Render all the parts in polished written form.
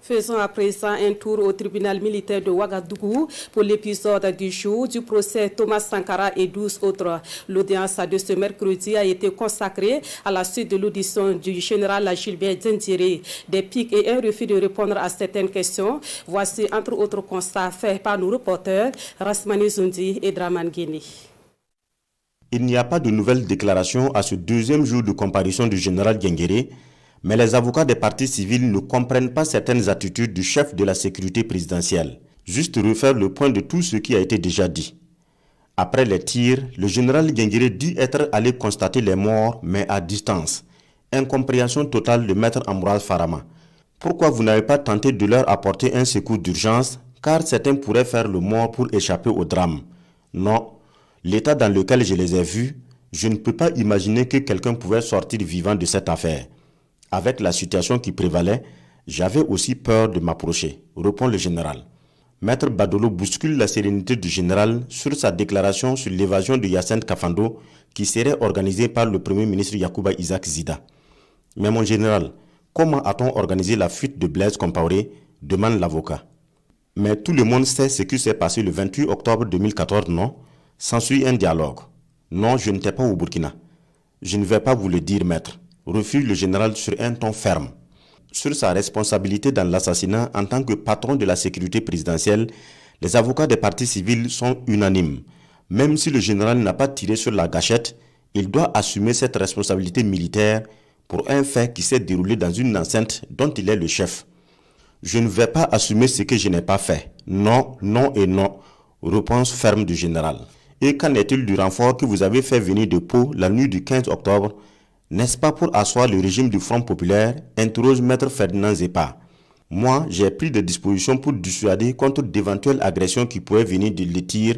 Faisons à présent un tour au tribunal militaire de Ouagadougou pour l'épisode du jour du procès Thomas Sankara et 12 autres. L'audience de ce mercredi a été consacrée à la suite de l'audition du général Gilbert Diendéré. Des piques et un refus de répondre à certaines questions. Voici entre autres constats faits par nos reporters Rasmani Zoundi et Draman Guéni. Il n'y a pas de nouvelles déclarations à ce deuxième jour de comparution du général Diendéré, mais les avocats des partis civils ne comprennent pas certaines attitudes du chef de la sécurité présidentielle. Juste refaire le point de tout ce qui a été déjà dit. Après les tirs, le général Diendéré dit être allé constater les morts, mais à distance. Incompréhension totale de maître Ambroise Farama. Pourquoi vous n'avez pas tenté de leur apporter un secours d'urgence, car certains pourraient faire le mort pour échapper au drame? Non, l'état dans lequel je les ai vus, je ne peux pas imaginer que quelqu'un pouvait sortir vivant de cette affaire. Avec la situation qui prévalait, j'avais aussi peur de m'approcher, répond le général. Maître Badolo bouscule la sérénité du général sur sa déclaration sur l'évasion de Hyacinthe Kafando qui serait organisée par le Premier ministre Yacouba Isaac Zida. Mais mon général, comment a-t-on organisé la fuite de Blaise Compaoré, demande l'avocat. Mais tout le monde sait ce qui s'est passé le 28 octobre 2014, non? S'ensuit un dialogue. Non, je n'étais pas au Burkina. Je ne vais pas vous le dire, maître. Refuse le général sur un ton ferme. Sur sa responsabilité dans l'assassinat en tant que patron de la sécurité présidentielle, les avocats des partis civils sont unanimes. Même si le général n'a pas tiré sur la gâchette, il doit assumer cette responsabilité militaire pour un fait qui s'est déroulé dans une enceinte dont il est le chef. Je ne vais pas assumer ce que je n'ai pas fait. Non, non et non. Réponse ferme du général. Et qu'en est-il du renfort que vous avez fait venir de Pau la nuit du 15 octobre? N'est-ce pas pour asseoir le régime du Front populaire, interroge maître Ferdinand Zepa. Moi, j'ai pris des dispositions pour dissuader contre d'éventuelles agressions qui pourraient venir de l'étire,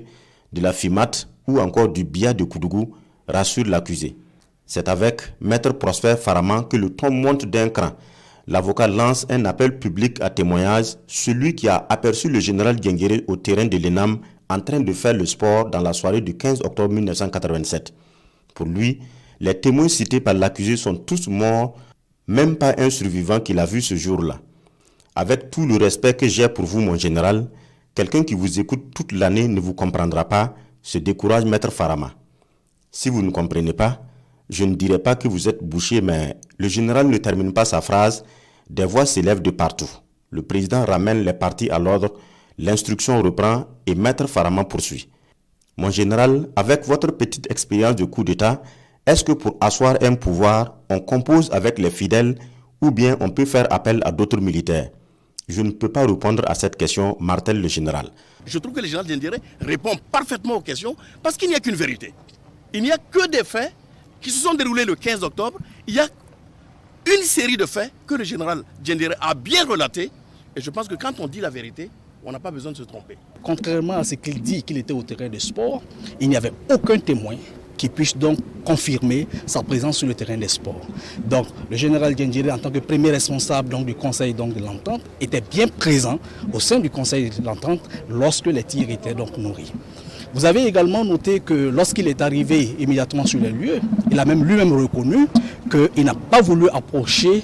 de la FIMAT ou encore du BIA de Koudougou, rassure l'accusé. C'est avec maître Prosper Farama que le ton monte d'un cran. L'avocat lance un appel public à témoignage, celui qui a aperçu le général Diendéré au terrain de l'ENAM en train de faire le sport dans la soirée du 15 octobre 1987. Pour lui, les témoins cités par l'accusé sont tous morts, même pas un survivant qu'il a vu ce jour-là. Avec tout le respect que j'ai pour vous, mon général, quelqu'un qui vous écoute toute l'année ne vous comprendra pas, se décourage maître Farama. Si vous ne comprenez pas, je ne dirai pas que vous êtes bouché, mais le général ne termine pas sa phrase, des voix s'élèvent de partout. Le président ramène les partis à l'ordre, l'instruction reprend et maître Farama poursuit. Mon général, avec votre petite expérience de coup d'État, est-ce que pour asseoir un pouvoir, on compose avec les fidèles ou bien on peut faire appel à d'autres militaires? Je ne peux pas répondre à cette question, martèle le général. Je trouve que le général Diendéré répond parfaitement aux questions parce qu'il n'y a qu'une vérité. Il n'y a que des faits qui se sont déroulés le 15 octobre. Il y a une série de faits que le général Diendéré a bien relatés. Et je pense que quand on dit la vérité, on n'a pas besoin de se tromper. Contrairement à ce qu'il dit qu'il était au terrain de sport, il n'y avait aucun témoin qui puisse donc confirmer sa présence sur le terrain des sports. Donc le général Diendéré, en tant que premier responsable donc, du Conseil donc, de l'Entente, était bien présent au sein du Conseil de l'Entente lorsque les tirs étaient donc nourris. Vous avez également noté que lorsqu'il est arrivé immédiatement sur les lieux, il a même lui-même reconnu qu'il n'a pas voulu approcher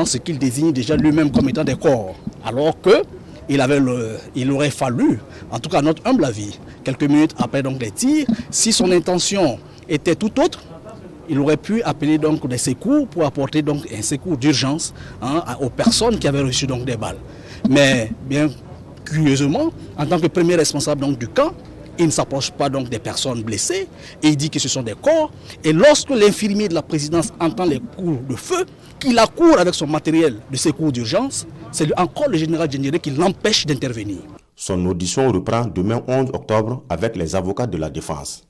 ce qu'il désigne déjà lui-même comme étant des corps, alors que il aurait fallu, en tout cas à notre humble avis, quelques minutes après donc les tirs, si son intention était tout autre, il aurait pu appeler donc des secours pour apporter donc un secours d'urgence aux personnes qui avaient reçu donc des balles. Mais bien curieusement, en tant que premier responsable donc du camp, il ne s'approche pas donc des personnes blessées et il dit que ce sont des corps. Et lorsque l'infirmier de la présidence entend les coups de feu, qu'il accourt avec son matériel de secours d'urgence, c'est encore le général Diendéré qui l'empêche d'intervenir. Son audition reprend demain 11 octobre avec les avocats de la défense.